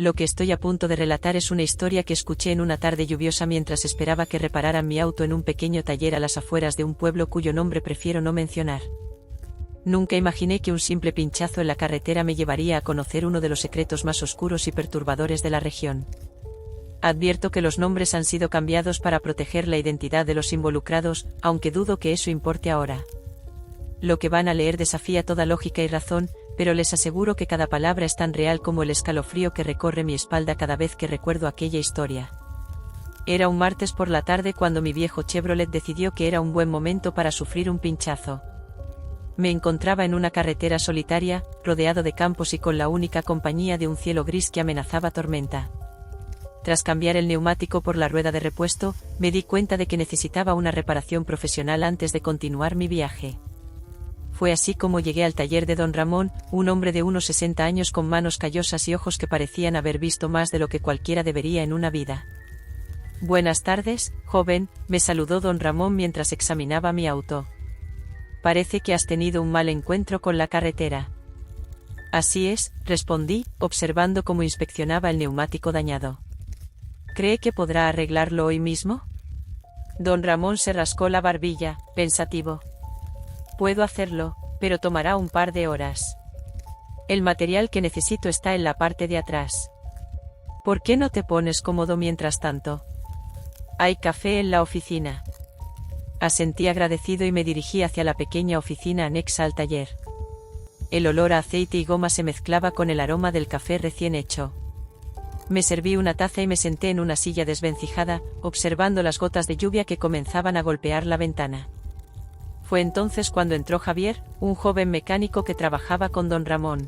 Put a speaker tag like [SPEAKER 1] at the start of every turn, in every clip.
[SPEAKER 1] Lo que estoy a punto de relatar es una historia que escuché en una tarde lluviosa mientras esperaba que repararan mi auto en un pequeño taller a las afueras de un pueblo cuyo nombre prefiero no mencionar. Nunca imaginé que un simple pinchazo en la carretera me llevaría a conocer uno de los secretos más oscuros y perturbadores de la región. Advierto que los nombres han sido cambiados para proteger la identidad de los involucrados, aunque dudo que eso importe ahora. Lo que van a leer desafía toda lógica y razón, pero les aseguro que cada palabra es tan real como el escalofrío que recorre mi espalda cada vez que recuerdo aquella historia. Era un martes por la tarde cuando mi viejo Chevrolet decidió que era un buen momento para sufrir un pinchazo. Me encontraba en una carretera solitaria, rodeado de campos y con la única compañía de un cielo gris que amenazaba tormenta. Tras cambiar el neumático por la rueda de repuesto, me di cuenta de que necesitaba una reparación profesional antes de continuar mi viaje. Fue así como llegué al taller de don Ramón, un hombre de unos 60 años con manos callosas y ojos que parecían haber visto más de lo que cualquiera debería en una vida. «Buenas tardes, joven», me saludó don Ramón mientras examinaba mi auto. «Parece que has tenido un mal encuentro con la carretera». «Así es», respondí, observando cómo inspeccionaba el neumático dañado. «¿Cree que podrá arreglarlo hoy mismo?» Don Ramón se rascó la barbilla, pensativo. «Puedo hacerlo, pero tomará un par de horas. El material que necesito está en la parte de atrás. ¿Por qué no te pones cómodo mientras tanto? Hay café en la oficina». Asentí agradecido y me dirigí hacia la pequeña oficina anexa al taller. El olor a aceite y goma se mezclaba con el aroma del café recién hecho. Me serví una taza y me senté en una silla desvencijada, observando las gotas de lluvia que comenzaban a golpear la ventana. Fue entonces cuando entró Javier, un joven mecánico que trabajaba con don Ramón.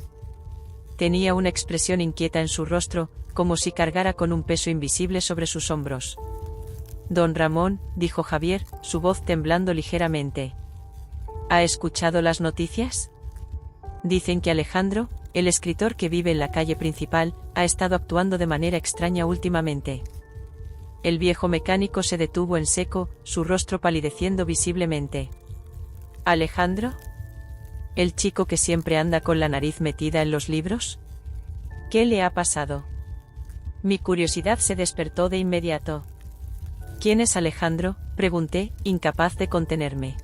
[SPEAKER 1] Tenía una expresión inquieta en su rostro, como si cargara con un peso invisible sobre sus hombros. «Don Ramón», dijo Javier, su voz temblando ligeramente. «¿Ha escuchado las noticias? Dicen que Alejandro, el escritor que vive en la calle principal, ha estado actuando de manera extraña últimamente». El viejo mecánico se detuvo en seco, su rostro palideciendo visiblemente. «¿Alejandro? ¿El chico que siempre anda con la nariz metida en los libros? ¿Qué le ha pasado?» Mi curiosidad se despertó de inmediato. «¿Quién es Alejandro?», pregunté, incapaz de contenerme.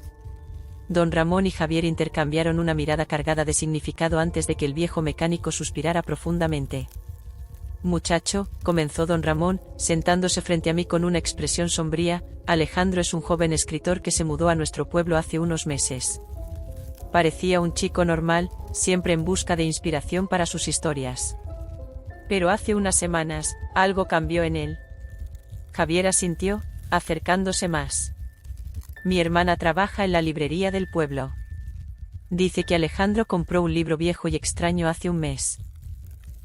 [SPEAKER 1] Don Ramón y Javier intercambiaron una mirada cargada de significado antes de que el viejo mecánico suspirara profundamente. «Muchacho», comenzó don Ramón, sentándose frente a mí con una expresión sombría, «Alejandro es un joven escritor que se mudó a nuestro pueblo hace unos meses. Parecía un chico normal, siempre en busca de inspiración para sus historias. Pero hace unas semanas, algo cambió en él». Javier asintió, acercándose más. «Mi hermana trabaja en la librería del pueblo. Dice que Alejandro compró un libro viejo y extraño hace un mes.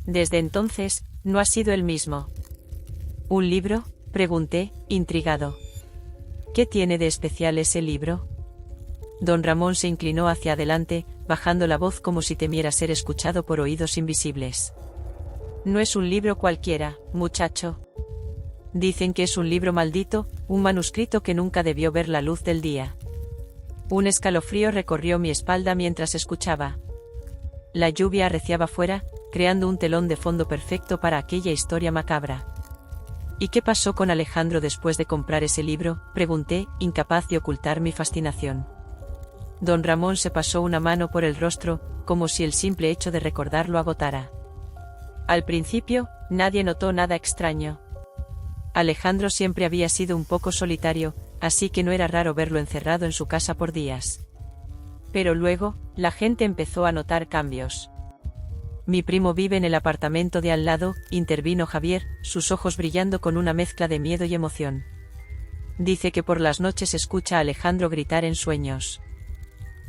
[SPEAKER 1] Desde entonces, no ha sido el mismo». «¿Un libro?», pregunté, intrigado. «¿Qué tiene de especial ese libro?». Don Ramón se inclinó hacia adelante, bajando la voz como si temiera ser escuchado por oídos invisibles. «No es un libro cualquiera, muchacho. Dicen que es un libro maldito, un manuscrito que nunca debió ver la luz del día». Un escalofrío recorrió mi espalda mientras escuchaba. La lluvia arreciaba fuera, creando un telón de fondo perfecto para aquella historia macabra. «¿Y qué pasó con Alejandro después de comprar ese libro?», pregunté, incapaz de ocultar mi fascinación. Don Ramón se pasó una mano por el rostro, como si el simple hecho de recordarlo agotara. «Al principio, nadie notó nada extraño. Alejandro siempre había sido un poco solitario, así que no era raro verlo encerrado en su casa por días. Pero luego, la gente empezó a notar cambios. Mi primo vive en el apartamento de al lado», intervino Javier, sus ojos brillando con una mezcla de miedo y emoción. «Dice que por las noches escucha a Alejandro gritar en sueños.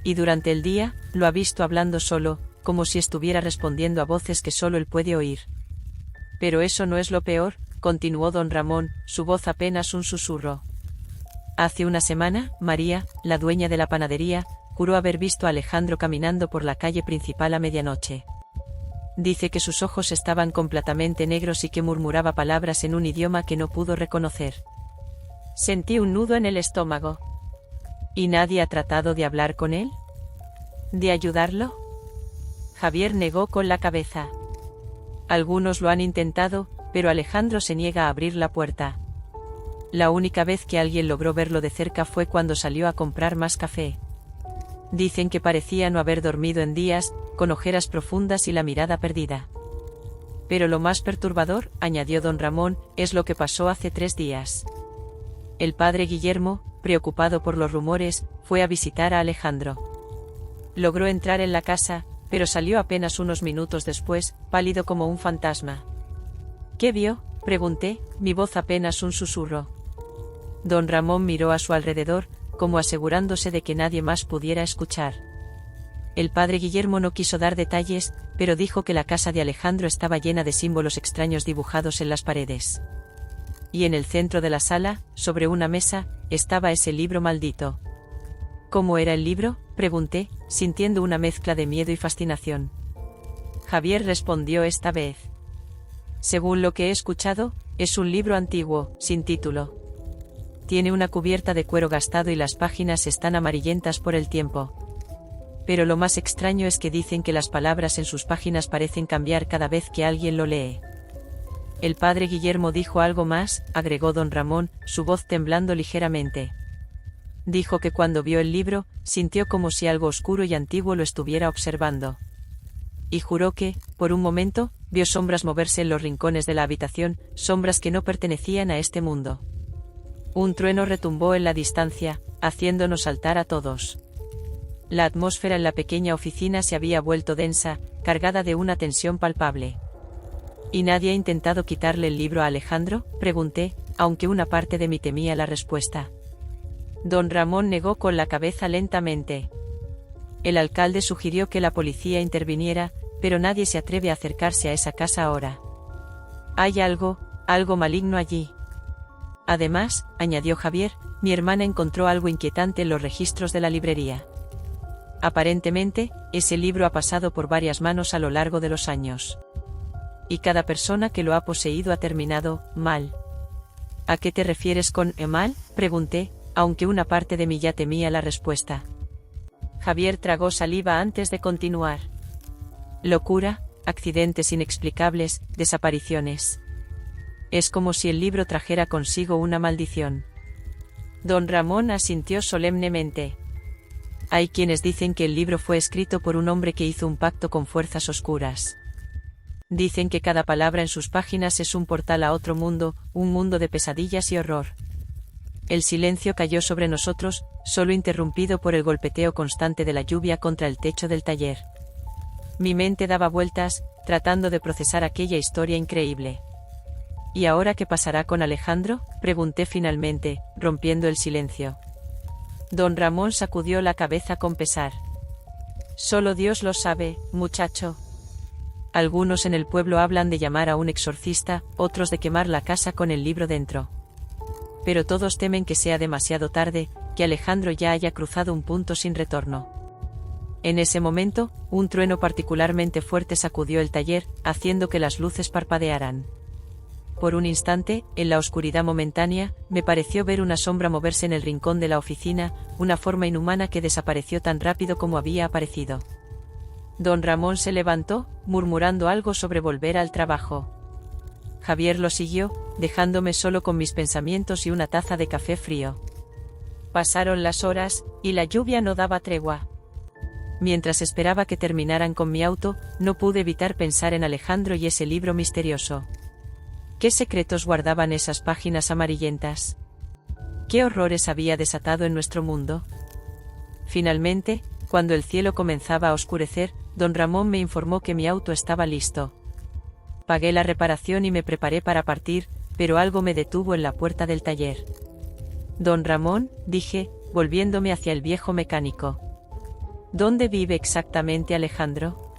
[SPEAKER 1] Y durante el día, lo ha visto hablando solo, como si estuviera respondiendo a voces que solo él puede oír. Pero eso no es lo peor», continuó don Ramón, su voz apenas un susurro. «Hace una semana, María, la dueña de la panadería, juró haber visto a Alejandro caminando por la calle principal a medianoche. Dice que sus ojos estaban completamente negros y que murmuraba palabras en un idioma que no pudo reconocer. Sentí un nudo en el estómago. ¿Y nadie ha tratado de hablar con él? ¿De ayudarlo?». Javier negó con la cabeza. Algunos lo han intentado, pero Alejandro se niega a abrir la puerta. La única vez que alguien logró verlo de cerca fue cuando salió a comprar más café. Dicen que parecía no haber dormido en días, con ojeras profundas y la mirada perdida. Pero lo más perturbador, añadió don Ramón, es lo que pasó hace 3 días. El padre Guillermo, preocupado por los rumores, fue a visitar a Alejandro. Logró entrar en la casa, pero salió apenas unos minutos después, pálido como un fantasma. ¿Qué vio?, pregunté, mi voz apenas un susurro. Don Ramón miró a su alrededor, como asegurándose de que nadie más pudiera escuchar. El padre Guillermo no quiso dar detalles, pero dijo que la casa de Alejandro estaba llena de símbolos extraños dibujados en las paredes. Y en el centro de la sala, sobre una mesa, estaba ese libro maldito. ¿Cómo era el libro?, pregunté, sintiendo una mezcla de miedo y fascinación. Javier respondió esta vez. Según lo que he escuchado, es un libro antiguo, sin título. Tiene una cubierta de cuero gastado y las páginas están amarillentas por el tiempo. Pero lo más extraño es que dicen que las palabras en sus páginas parecen cambiar cada vez que alguien lo lee. El padre Guillermo dijo algo más, agregó don Ramón, su voz temblando ligeramente. Dijo que cuando vio el libro, sintió como si algo oscuro y antiguo lo estuviera observando. Y juró que, por un momento, vio sombras moverse en los rincones de la habitación, sombras que no pertenecían a este mundo. Un trueno retumbó en la distancia, haciéndonos saltar a todos. La atmósfera en la pequeña oficina se había vuelto densa, cargada de una tensión palpable. ¿Y nadie ha intentado quitarle el libro a Alejandro?, pregunté, aunque una parte de mí temía la respuesta. Don Ramón negó con la cabeza lentamente. El alcalde sugirió que la policía interviniera, pero nadie se atreve a acercarse a esa casa ahora. Hay algo maligno allí. Además, añadió Javier, mi hermana encontró algo inquietante en los registros de la librería. Aparentemente, ese libro ha pasado por varias manos a lo largo de los años. Y cada persona que lo ha poseído ha terminado mal. ¿A qué te refieres con mal?, pregunté, aunque una parte de mí ya temía la respuesta. Javier tragó saliva antes de continuar. Locura, accidentes inexplicables, desapariciones. Es como si el libro trajera consigo una maldición. Don Ramón asintió solemnemente. Hay quienes dicen que el libro fue escrito por un hombre que hizo un pacto con fuerzas oscuras. Dicen que cada palabra en sus páginas es un portal a otro mundo, un mundo de pesadillas y horror. El silencio cayó sobre nosotros, solo interrumpido por el golpeteo constante de la lluvia contra el techo del taller. Mi mente daba vueltas, tratando de procesar aquella historia increíble. ¿Y ahora qué pasará con Alejandro?, pregunté finalmente, rompiendo el silencio. Don Ramón sacudió la cabeza con pesar. Solo Dios lo sabe, muchacho. Algunos en el pueblo hablan de llamar a un exorcista, otros de quemar la casa con el libro dentro. Pero todos temen que sea demasiado tarde, que Alejandro ya haya cruzado un punto sin retorno. En ese momento, un trueno particularmente fuerte sacudió el taller, haciendo que las luces parpadearan. Por un instante, en la oscuridad momentánea, me pareció ver una sombra moverse en el rincón de la oficina, una forma inhumana que desapareció tan rápido como había aparecido. Don Ramón se levantó, murmurando algo sobre volver al trabajo. Javier lo siguió, dejándome solo con mis pensamientos y una taza de café frío. Pasaron las horas, y la lluvia no daba tregua. Mientras esperaba que terminaran con mi auto, no pude evitar pensar en Alejandro y ese libro misterioso. ¿Qué secretos guardaban esas páginas amarillentas? ¿Qué horrores había desatado en nuestro mundo? Finalmente, cuando el cielo comenzaba a oscurecer, don Ramón me informó que mi auto estaba listo. Pagué la reparación y me preparé para partir, pero algo me detuvo en la puerta del taller. Don Ramón, dije, volviéndome hacia el viejo mecánico. ¿Dónde vive exactamente Alejandro?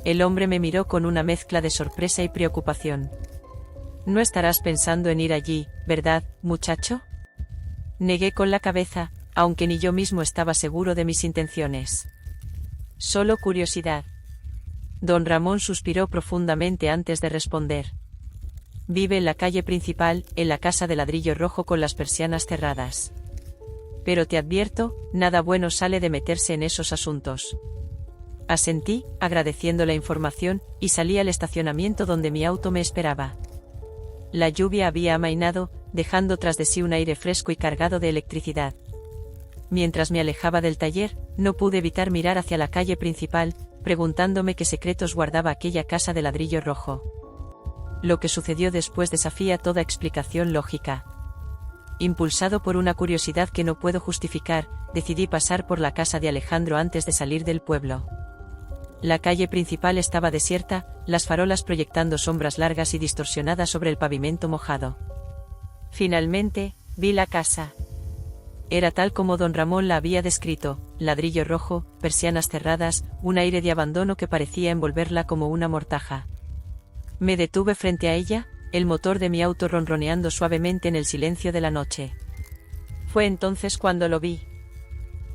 [SPEAKER 1] El hombre me miró con una mezcla de sorpresa y preocupación. No estarás pensando en ir allí, ¿verdad, muchacho? Negué con la cabeza, aunque ni yo mismo estaba seguro de mis intenciones. Solo curiosidad. Don Ramón suspiró profundamente antes de responder. Vive en la calle principal, en la casa de ladrillo rojo con las persianas cerradas. Pero te advierto, nada bueno sale de meterse en esos asuntos. Asentí, agradeciendo la información, y salí al estacionamiento donde mi auto me esperaba. La lluvia había amainado, dejando tras de sí un aire fresco y cargado de electricidad. Mientras me alejaba del taller, no pude evitar mirar hacia la calle principal, preguntándome qué secretos guardaba aquella casa de ladrillo rojo. Lo que sucedió después desafía toda explicación lógica. Impulsado por una curiosidad que no puedo justificar, decidí pasar por la casa de Alejandro antes de salir del pueblo. La calle principal estaba desierta, las farolas proyectando sombras largas y distorsionadas sobre el pavimento mojado. Finalmente, vi la casa. Era tal como don Ramón la había descrito: ladrillo rojo, persianas cerradas, un aire de abandono que parecía envolverla como una mortaja. Me detuve frente a ella, el motor de mi auto ronroneando suavemente en el silencio de la noche. Fue entonces cuando lo vi.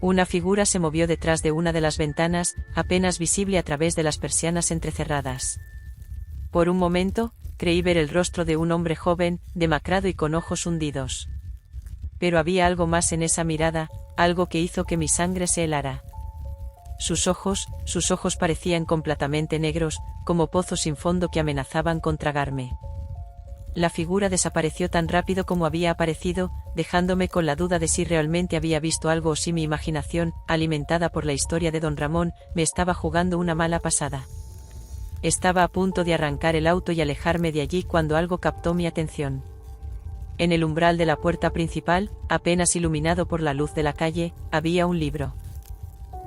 [SPEAKER 1] Una figura se movió detrás de una de las ventanas, apenas visible a través de las persianas entrecerradas. Por un momento, creí ver el rostro de un hombre joven, demacrado y con ojos hundidos. Pero había algo más en esa mirada, algo que hizo que mi sangre se helara. Sus ojos parecían completamente negros, como pozos sin fondo que amenazaban con tragarme. La figura desapareció tan rápido como había aparecido, dejándome con la duda de si realmente había visto algo o si mi imaginación, alimentada por la historia de don Ramón, me estaba jugando una mala pasada. Estaba a punto de arrancar el auto y alejarme de allí cuando algo captó mi atención. En el umbral de la puerta principal, apenas iluminado por la luz de la calle, había un libro.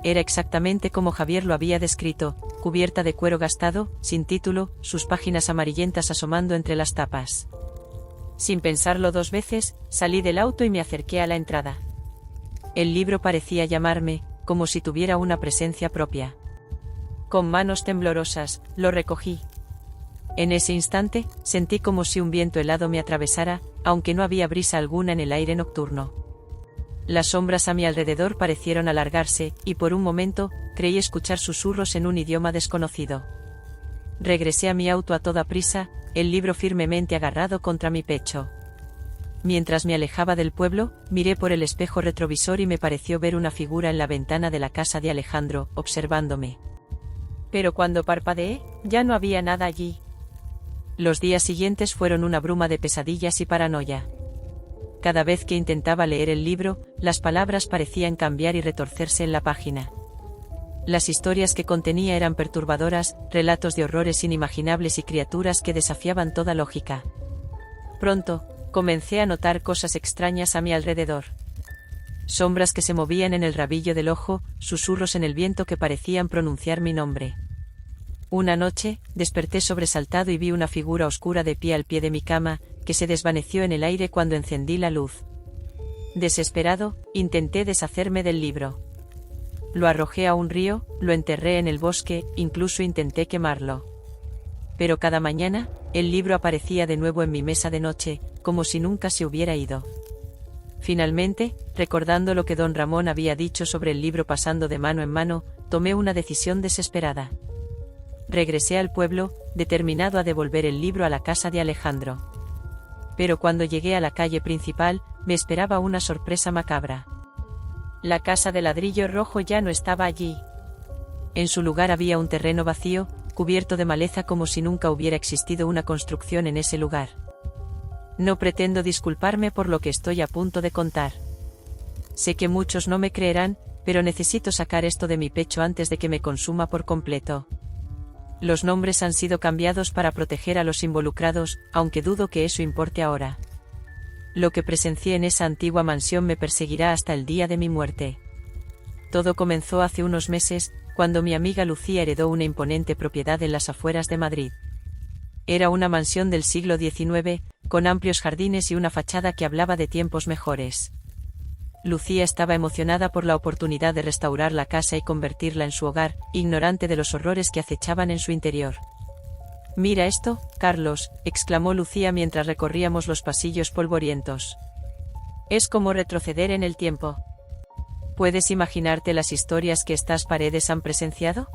[SPEAKER 1] Era exactamente como Javier lo había descrito, cubierta de cuero gastado, sin título, sus páginas amarillentas asomando entre las tapas. Sin pensarlo dos veces, salí del auto y me acerqué a la entrada. El libro parecía llamarme, como si tuviera una presencia propia. Con manos temblorosas, lo recogí. En ese instante, sentí como si un viento helado me atravesara, aunque no había brisa alguna en el aire nocturno. Las sombras a mi alrededor parecieron alargarse, y por un momento, creí escuchar susurros en un idioma desconocido. Regresé a mi auto a toda prisa, el libro firmemente agarrado contra mi pecho. Mientras me alejaba del pueblo, miré por el espejo retrovisor y me pareció ver una figura en la ventana de la casa de Alejandro, observándome. Pero cuando parpadeé, ya no había nada allí. Los días siguientes fueron una bruma de pesadillas y paranoia. Cada vez que intentaba leer el libro, las palabras parecían cambiar y retorcerse en la página. Las historias que contenía eran perturbadoras, relatos de horrores inimaginables y criaturas que desafiaban toda lógica. Pronto, comencé a notar cosas extrañas a mi alrededor. Sombras que se movían en el rabillo del ojo, susurros en el viento que parecían pronunciar mi nombre. Una noche, desperté sobresaltado y vi una figura oscura de pie al pie de mi cama, que se desvaneció en el aire cuando encendí la luz. Desesperado, intenté deshacerme del libro. Lo arrojé a un río, lo enterré en el bosque, incluso intenté quemarlo. Pero cada mañana, el libro aparecía de nuevo en mi mesa de noche, como si nunca se hubiera ido. Finalmente, recordando lo que don Ramón había dicho sobre el libro pasando de mano en mano, tomé una decisión desesperada. Regresé al pueblo, determinado a devolver el libro a la casa de Alejandro. Pero cuando llegué a la calle principal, me esperaba una sorpresa macabra. La casa de ladrillo rojo ya no estaba allí. En su lugar había un terreno vacío, cubierto de maleza como si nunca hubiera existido una construcción en ese lugar. No pretendo disculparme por lo que estoy a punto de contar. Sé que muchos no me creerán, pero necesito sacar esto de mi pecho antes de que me consuma por completo. Los nombres han sido cambiados para proteger a los involucrados, aunque dudo que eso importe ahora. Lo que presencié en esa antigua mansión me perseguirá hasta el día de mi muerte. Todo comenzó hace unos meses, cuando mi amiga Lucía heredó una imponente propiedad en las afueras de Madrid. Era una mansión del siglo XIX, con amplios jardines y una fachada que hablaba de tiempos mejores. Lucía estaba emocionada por la oportunidad de restaurar la casa y convertirla en su hogar, ignorante de los horrores que acechaban en su interior. «Mira esto, Carlos», exclamó Lucía mientras recorríamos los pasillos polvorientos. «Es como retroceder en el tiempo. ¿Puedes imaginarte las historias que estas paredes han presenciado?».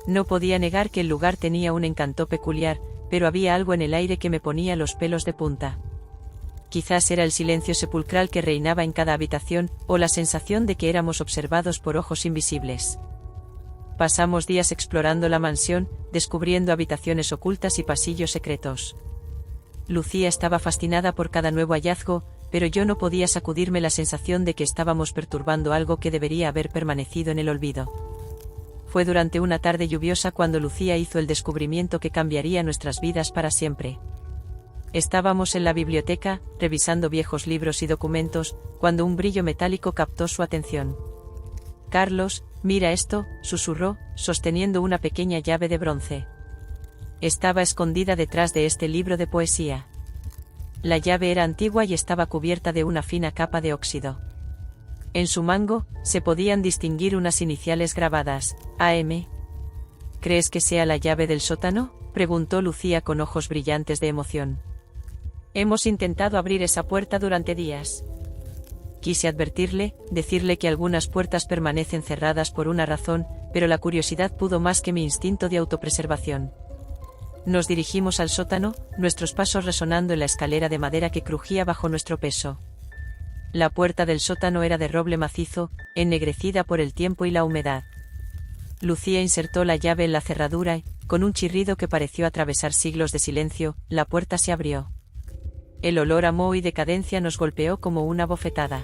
[SPEAKER 1] No podía negar que el lugar tenía un encanto peculiar, pero había algo en el aire que me ponía los pelos de punta. Quizás era el silencio sepulcral que reinaba en cada habitación, o la sensación de que éramos observados por ojos invisibles. Pasamos días explorando la mansión, descubriendo habitaciones ocultas y pasillos secretos. Lucía estaba fascinada por cada nuevo hallazgo, pero yo no podía sacudirme la sensación de que estábamos perturbando algo que debería haber permanecido en el olvido. Fue durante una tarde lluviosa cuando Lucía hizo el descubrimiento que cambiaría nuestras vidas para siempre. Estábamos en la biblioteca, revisando viejos libros y documentos, cuando un brillo metálico captó su atención. «Carlos, mira esto», susurró, sosteniendo una pequeña llave de bronce. Estaba escondida detrás de este libro de poesía. La llave era antigua y estaba cubierta de una fina capa de óxido. En su mango, se podían distinguir unas iniciales grabadas, AM. «¿Crees que sea la llave del sótano?», preguntó Lucía con ojos brillantes de emoción. «Hemos intentado abrir esa puerta durante días». Quise advertirle, decirle que algunas puertas permanecen cerradas por una razón, pero la curiosidad pudo más que mi instinto de autopreservación. Nos dirigimos al sótano, nuestros pasos resonando en la escalera de madera que crujía bajo nuestro peso. La puerta del sótano era de roble macizo, ennegrecida por el tiempo y la humedad. Lucía insertó la llave en la cerradura y, con un chirrido que pareció atravesar siglos de silencio, la puerta se abrió. El olor a moho y decadencia nos golpeó como una bofetada.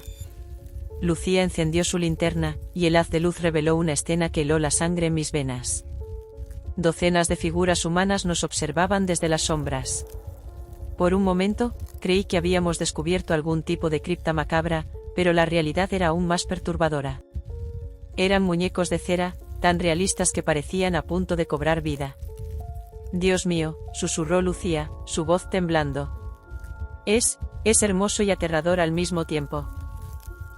[SPEAKER 1] Lucía encendió su linterna, y el haz de luz reveló una escena que heló la sangre en mis venas. Docenas de figuras humanas nos observaban desde las sombras. Por un momento, creí que habíamos descubierto algún tipo de cripta macabra, pero la realidad era aún más perturbadora. Eran muñecos de cera, tan realistas que parecían a punto de cobrar vida. «Dios mío», susurró Lucía, su voz temblando. Es hermoso y aterrador al mismo tiempo».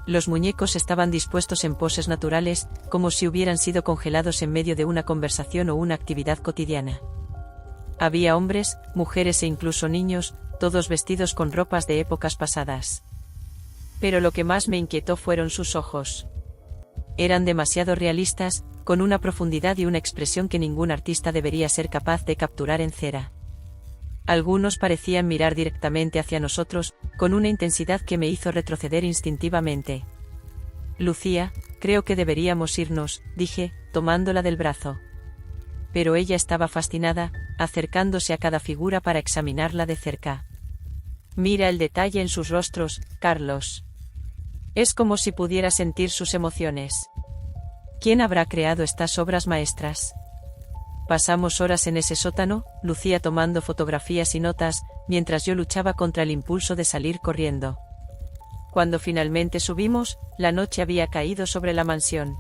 [SPEAKER 1] Los muñecos estaban dispuestos en poses naturales, como si hubieran sido congelados en medio de una conversación o una actividad cotidiana. Había hombres, mujeres e incluso niños, todos vestidos con ropas de épocas pasadas. Pero lo que más me inquietó fueron sus ojos. Eran demasiado realistas, con una profundidad y una expresión que ningún artista debería ser capaz de capturar en cera. Algunos parecían mirar directamente hacia nosotros, con una intensidad que me hizo retroceder instintivamente. «Lucía, creo que deberíamos irnos», dije, tomándola del brazo. Pero ella estaba fascinada, acercándose a cada figura para examinarla de cerca. «Mira el detalle en sus rostros, Carlos. Es como si pudiera sentir sus emociones. ¿Quién habrá creado estas obras maestras?». Pasamos horas en ese sótano, Lucía tomando fotografías y notas, mientras yo luchaba contra el impulso de salir corriendo. Cuando finalmente subimos, la noche había caído sobre la mansión.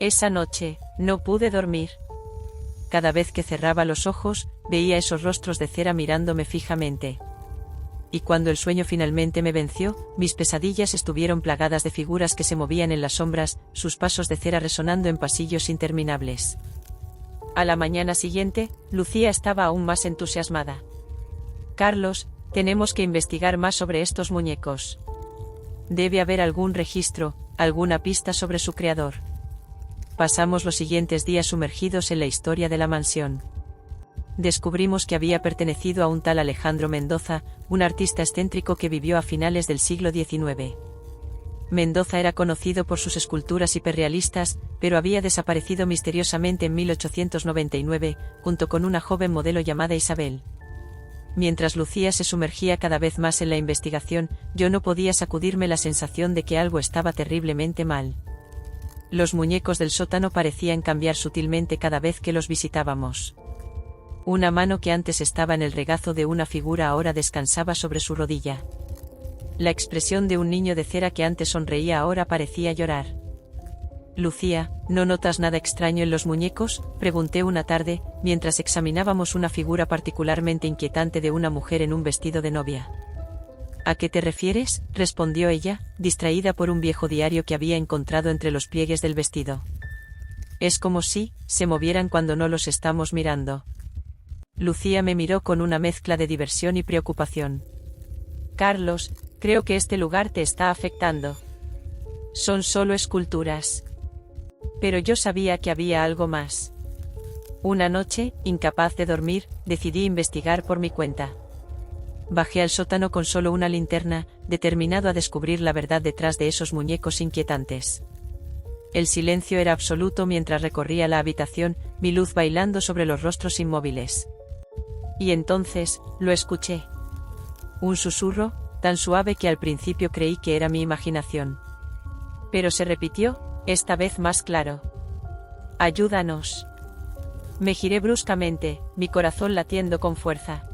[SPEAKER 1] Esa noche, no pude dormir. Cada vez que cerraba los ojos, veía esos rostros de cera mirándome fijamente. Y cuando el sueño finalmente me venció, mis pesadillas estuvieron plagadas de figuras que se movían en las sombras, sus pasos de cera resonando en pasillos interminables. A la mañana siguiente, Lucía estaba aún más entusiasmada. «Carlos, tenemos que investigar más sobre estos muñecos. Debe haber algún registro, alguna pista sobre su creador». Pasamos los siguientes días sumergidos en la historia de la mansión. Descubrimos que había pertenecido a un tal Alejandro Mendoza, un artista excéntrico que vivió a finales del siglo XIX. Mendoza era conocido por sus esculturas hiperrealistas, pero había desaparecido misteriosamente en 1899, junto con una joven modelo llamada Isabel. Mientras Lucía se sumergía cada vez más en la investigación, yo no podía sacudirme la sensación de que algo estaba terriblemente mal. Los muñecos del sótano parecían cambiar sutilmente cada vez que los visitábamos. Una mano que antes estaba en el regazo de una figura ahora descansaba sobre su rodilla. La expresión de un niño de cera que antes sonreía ahora parecía llorar. «Lucía, ¿no notas nada extraño en los muñecos?», pregunté una tarde, mientras examinábamos una figura particularmente inquietante de una mujer en un vestido de novia. «¿A qué te refieres?», respondió ella, distraída por un viejo diario que había encontrado entre los pliegues del vestido. «Es como si se movieran cuando no los estamos mirando». Lucía me miró con una mezcla de diversión y preocupación. «Carlos, creo que este lugar te está afectando. Son solo esculturas». Pero yo sabía que había algo más. Una noche, incapaz de dormir, decidí investigar por mi cuenta. Bajé al sótano con solo una linterna, determinado a descubrir la verdad detrás de esos muñecos inquietantes. El silencio era absoluto mientras recorría la habitación, mi luz bailando sobre los rostros inmóviles. Y entonces, lo escuché. Un susurro, tan suave que al principio creí que era mi imaginación. Pero se repitió, esta vez más claro. «Ayúdanos». Me giré bruscamente, mi corazón latiendo con fuerza.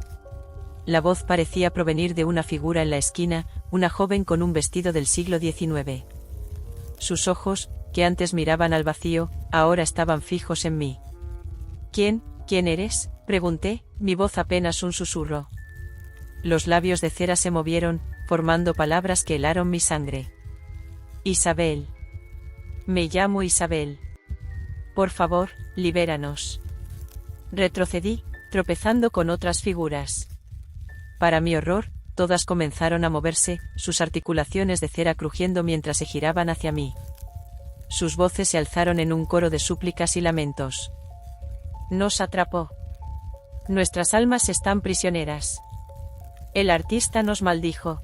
[SPEAKER 1] La voz parecía provenir de una figura en la esquina, una joven con un vestido del siglo XIX. Sus ojos, que antes miraban al vacío, ahora estaban fijos en mí. ¿Quién eres?, pregunté, mi voz apenas un susurro. Los labios de cera se movieron, formando palabras que helaron mi sangre. Isabel. Me llamo Isabel. Por favor, libéranos. Retrocedí, tropezando con otras figuras. Para mi horror, todas comenzaron a moverse, sus articulaciones de cera crujiendo mientras se giraban hacia mí. Sus voces se alzaron en un coro de súplicas y lamentos. Nos atrapó. Nuestras almas están prisioneras. El artista nos maldijo.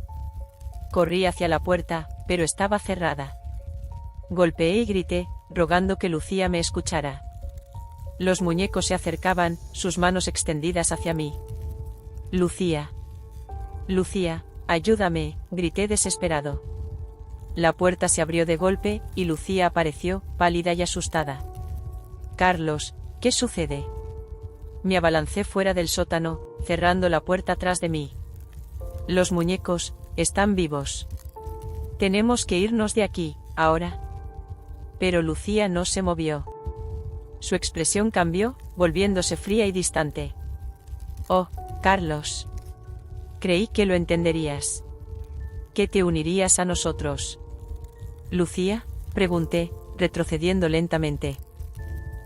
[SPEAKER 1] Corrí hacia la puerta, pero estaba cerrada. Golpeé y grité, rogando que Lucía me escuchara. Los muñecos se acercaban, sus manos extendidas hacia mí. Lucía. Lucía, ayúdame, grité desesperado. La puerta se abrió de golpe, y Lucía apareció, pálida y asustada. Carlos, ¿qué sucede? Me abalancé fuera del sótano, cerrando la puerta tras de mí. Los muñecos, están vivos. Tenemos que irnos de aquí, ahora. Pero Lucía no se movió. Su expresión cambió, volviéndose fría y distante. Oh, Carlos. Creí que lo entenderías. Que te unirías a nosotros. ¿Lucía?, pregunté, retrocediendo lentamente.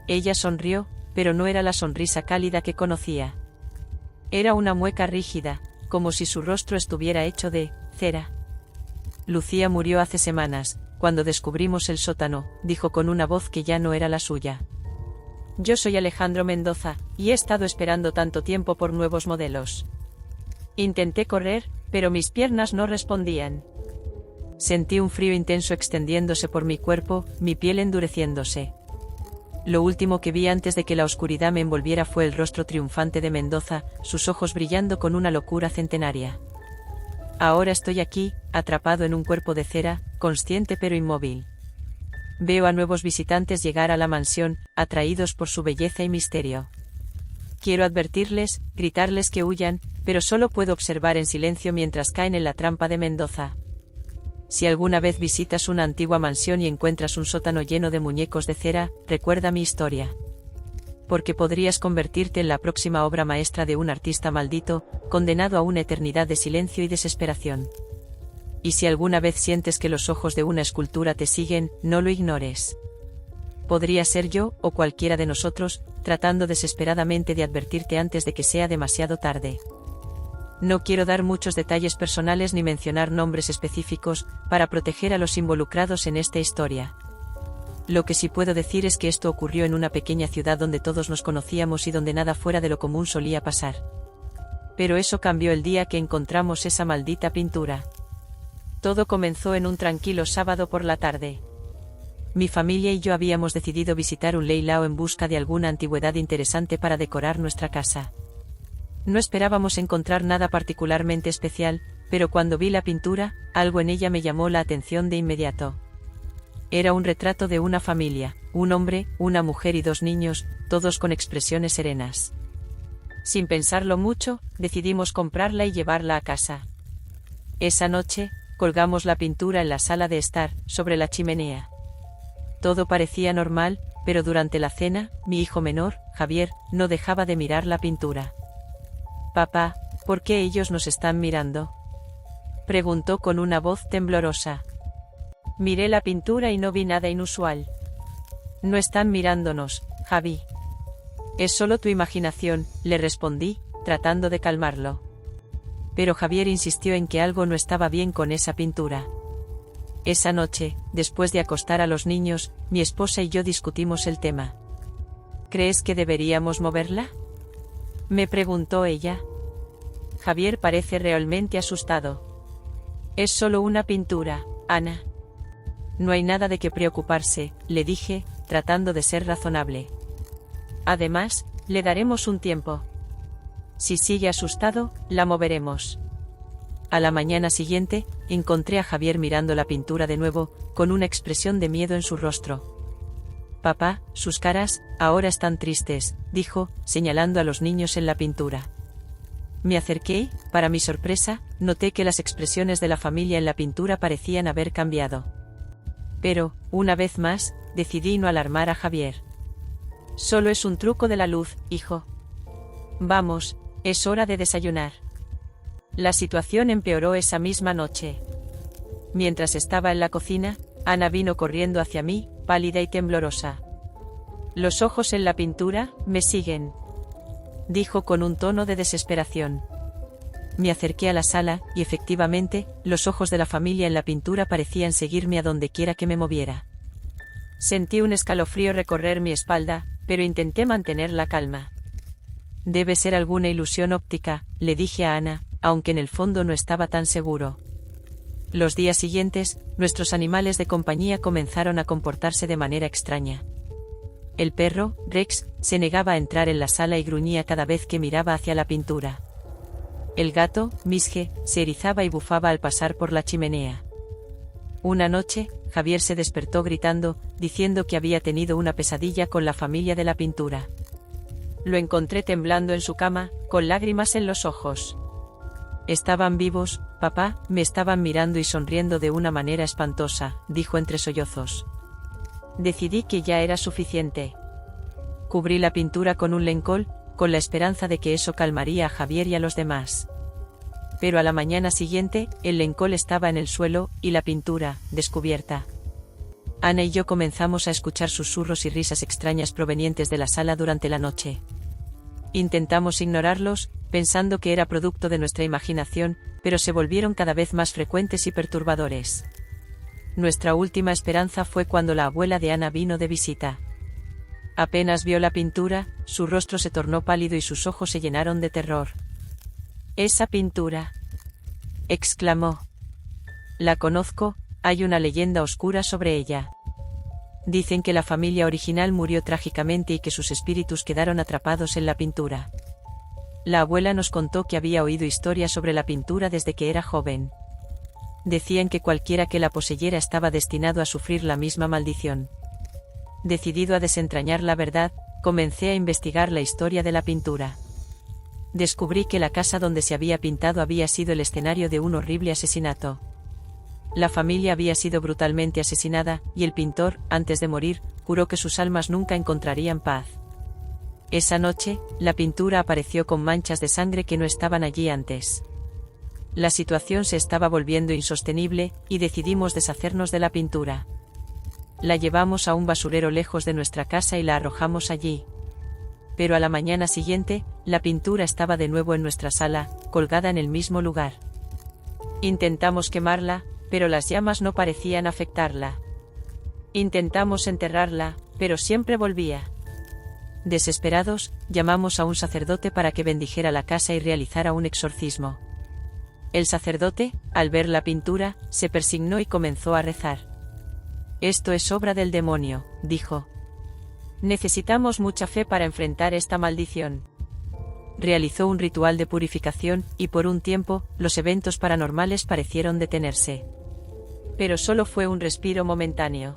[SPEAKER 1] Ella sonrió, pero no era la sonrisa cálida que conocía. Era una mueca rígida, como si su rostro estuviera hecho de cera. Lucía murió hace semanas, cuando descubrimos el sótano, dijo con una voz que ya no era la suya. Yo soy Alejandro Mendoza, y he estado esperando tanto tiempo por nuevos modelos. Intenté correr, pero mis piernas no respondían. Sentí un frío intenso extendiéndose por mi cuerpo, mi piel endureciéndose. Lo último que vi antes de que la oscuridad me envolviera fue el rostro triunfante de Mendoza, sus ojos brillando con una locura centenaria. Ahora estoy aquí, atrapado en un cuerpo de cera, consciente pero inmóvil. Veo a nuevos visitantes llegar a la mansión, atraídos por su belleza y misterio. Quiero advertirles, gritarles que huyan, pero solo puedo observar en silencio mientras caen en la trampa de Mendoza. Si alguna vez visitas una antigua mansión y encuentras un sótano lleno de muñecos de cera, recuerda mi historia. Porque podrías convertirte en la próxima obra maestra de un artista maldito, condenado a una eternidad de silencio y desesperación. Y si alguna vez sientes que los ojos de una escultura te siguen, no lo ignores. Podría ser yo, o cualquiera de nosotros, tratando desesperadamente de advertirte antes de que sea demasiado tarde. No quiero dar muchos detalles personales ni mencionar nombres específicos, para proteger a los involucrados en esta historia. Lo que sí puedo decir es que esto ocurrió en una pequeña ciudad donde todos nos conocíamos y donde nada fuera de lo común solía pasar. Pero eso cambió el día que encontramos esa maldita pintura. Todo comenzó en un tranquilo sábado por la tarde. Mi familia y yo habíamos decidido visitar un leilao en busca de alguna antigüedad interesante para decorar nuestra casa. No esperábamos encontrar nada particularmente especial, pero cuando vi la pintura, algo en ella me llamó la atención de inmediato. Era un retrato de una familia, un hombre, una mujer y dos niños, todos con expresiones serenas. Sin pensarlo mucho, decidimos comprarla y llevarla a casa. Esa noche, colgamos la pintura en la sala de estar, sobre la chimenea. Todo parecía normal, pero durante la cena, mi hijo menor, Javier, no dejaba de mirar la pintura. «Papá, ¿por qué ellos nos están mirando?», preguntó con una voz temblorosa. Miré la pintura y no vi nada inusual. «No están mirándonos, Javi. Es solo tu imaginación», le respondí, tratando de calmarlo. Pero Javier insistió en que algo no estaba bien con esa pintura. Esa noche, después de acostar a los niños, mi esposa y yo discutimos el tema. «¿Crees que deberíamos moverla?», me preguntó ella. Javier parece realmente asustado. «Es solo una pintura, Ana. No hay nada de qué preocuparse, le dije, tratando de ser razonable. Además, le daremos un tiempo. Si sigue asustado, la moveremos. A la mañana siguiente, encontré a Javier mirando la pintura de nuevo, con una expresión de miedo en su rostro. Papá, sus caras, ahora están tristes, dijo, señalando a los niños en la pintura. Me acerqué y, para mi sorpresa, noté que las expresiones de la familia en la pintura parecían haber cambiado. Pero, una vez más, decidí no alarmar a Javier. Solo es un truco de la luz, hijo. Vamos, es hora de desayunar. La situación empeoró esa misma noche. Mientras estaba en la cocina, Ana vino corriendo hacia mí, pálida y temblorosa. Los ojos en la pintura, me siguen, dijo con un tono de desesperación. Me acerqué a la sala, y efectivamente, los ojos de la familia en la pintura parecían seguirme a donde quiera que me moviera. Sentí un escalofrío recorrer mi espalda, pero intenté mantener la calma. Debe ser alguna ilusión óptica, le dije a Ana, aunque en el fondo no estaba tan seguro. Los días siguientes, nuestros animales de compañía comenzaron a comportarse de manera extraña. El perro, Rex, se negaba a entrar en la sala y gruñía cada vez que miraba hacia la pintura. El gato, Misge, se erizaba y bufaba al pasar por la chimenea. Una noche, Javier se despertó gritando, diciendo que había tenido una pesadilla con la familia de la pintura. Lo encontré temblando en su cama, con lágrimas en los ojos. Estaban vivos, papá, me estaban mirando y sonriendo de una manera espantosa, dijo entre sollozos. Decidí que ya era suficiente. Cubrí la pintura con un lencol, con la esperanza de que eso calmaría a Javier y a los demás. Pero a la mañana siguiente, el lencol estaba en el suelo, y la pintura, descubierta. Ana y yo comenzamos a escuchar susurros y risas extrañas provenientes de la sala durante la noche. Intentamos ignorarlos, pensando que era producto de nuestra imaginación, pero se volvieron cada vez más frecuentes y perturbadores. Nuestra última esperanza fue cuando la abuela de Ana vino de visita. Apenas vio la pintura, su rostro se tornó pálido y sus ojos se llenaron de terror. «Esa pintura», exclamó. «La conozco, hay una leyenda oscura sobre ella. Dicen que la familia original murió trágicamente y que sus espíritus quedaron atrapados en la pintura». La abuela nos contó que había oído historias sobre la pintura desde que era joven. Decían que cualquiera que la poseyera estaba destinado a sufrir la misma maldición. Decidido a desentrañar la verdad, comencé a investigar la historia de la pintura. Descubrí que la casa donde se había pintado había sido el escenario de un horrible asesinato. La familia había sido brutalmente asesinada, y el pintor, antes de morir, juró que sus almas nunca encontrarían paz. Esa noche, la pintura apareció con manchas de sangre que no estaban allí antes. La situación se estaba volviendo insostenible, y decidimos deshacernos de la pintura. La llevamos a un basurero lejos de nuestra casa y la arrojamos allí. Pero a la mañana siguiente, la pintura estaba de nuevo en nuestra sala, colgada en el mismo lugar. Intentamos quemarla, pero las llamas no parecían afectarla. Intentamos enterrarla, pero siempre volvía. Desesperados, llamamos a un sacerdote para que bendijera la casa y realizara un exorcismo. El sacerdote, al ver la pintura, se persignó y comenzó a rezar. «Esto es obra del demonio», dijo. «Necesitamos mucha fe para enfrentar esta maldición». Realizó un ritual de purificación, y por un tiempo, los eventos paranormales parecieron detenerse. Pero solo fue un respiro momentáneo.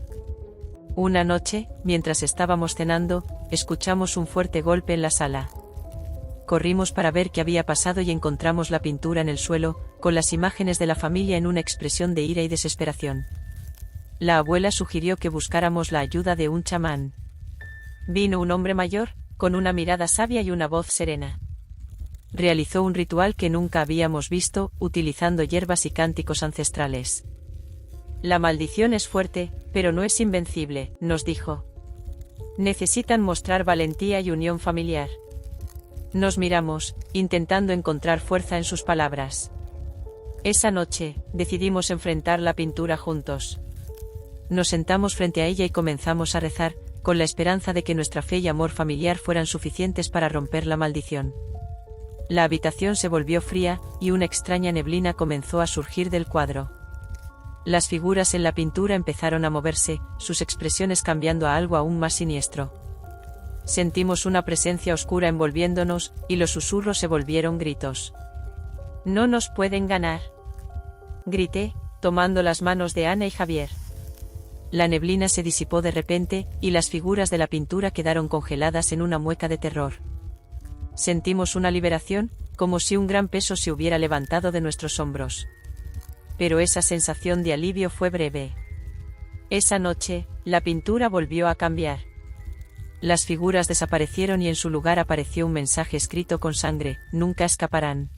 [SPEAKER 1] Una noche, mientras estábamos cenando, escuchamos un fuerte golpe en la sala. Corrimos para ver qué había pasado y encontramos la pintura en el suelo, con las imágenes de la familia en una expresión de ira y desesperación. La abuela sugirió que buscáramos la ayuda de un chamán. Vino un hombre mayor, con una mirada sabia y una voz serena. Realizó un ritual que nunca habíamos visto, utilizando hierbas y cánticos ancestrales. «La maldición es fuerte, pero no es invencible», nos dijo. «Necesitan mostrar valentía y unión familiar». Nos miramos, intentando encontrar fuerza en sus palabras. Esa noche, decidimos enfrentar la pintura juntos. Nos sentamos frente a ella y comenzamos a rezar, con la esperanza de que nuestra fe y amor familiar fueran suficientes para romper la maldición. La habitación se volvió fría, y una extraña neblina comenzó a surgir del cuadro. Las figuras en la pintura empezaron a moverse, sus expresiones cambiando a algo aún más siniestro. Sentimos una presencia oscura envolviéndonos, y los susurros se volvieron gritos. «No nos pueden ganar», grité, tomando las manos de Ana y Javier. La neblina se disipó de repente, y las figuras de la pintura quedaron congeladas en una mueca de terror. Sentimos una liberación, como si un gran peso se hubiera levantado de nuestros hombros. Pero esa sensación de alivio fue breve. Esa noche, la pintura volvió a cambiar. Las figuras desaparecieron y en su lugar apareció un mensaje escrito con sangre: «Nunca escaparán».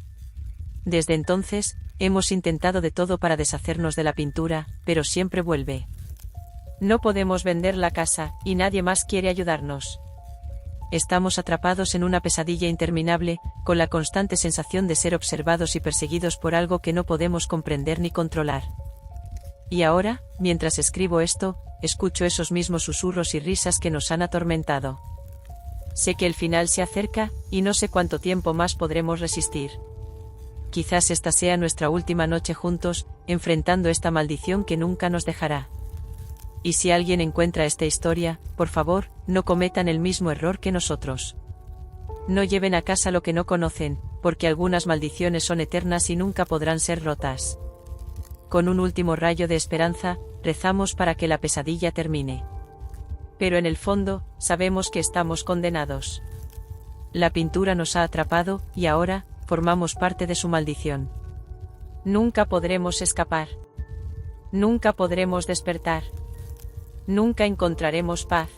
[SPEAKER 1] Desde entonces, hemos intentado de todo para deshacernos de la pintura, pero siempre vuelve. No podemos vender la casa, y nadie más quiere ayudarnos. Estamos atrapados en una pesadilla interminable, con la constante sensación de ser observados y perseguidos por algo que no podemos comprender ni controlar. Y ahora, mientras escribo esto, escucho esos mismos susurros y risas que nos han atormentado. Sé que el final se acerca, y no sé cuánto tiempo más podremos resistir. Quizás esta sea nuestra última noche juntos, enfrentando esta maldición que nunca nos dejará. Y si alguien encuentra esta historia, por favor, no cometan el mismo error que nosotros. No lleven a casa lo que no conocen, porque algunas maldiciones son eternas y nunca podrán ser rotas. Con un último rayo de esperanza, rezamos para que la pesadilla termine. Pero en el fondo, sabemos que estamos condenados. La pintura nos ha atrapado, y ahora, formamos parte de su maldición. Nunca podremos escapar. Nunca podremos despertar. Nunca encontraremos paz.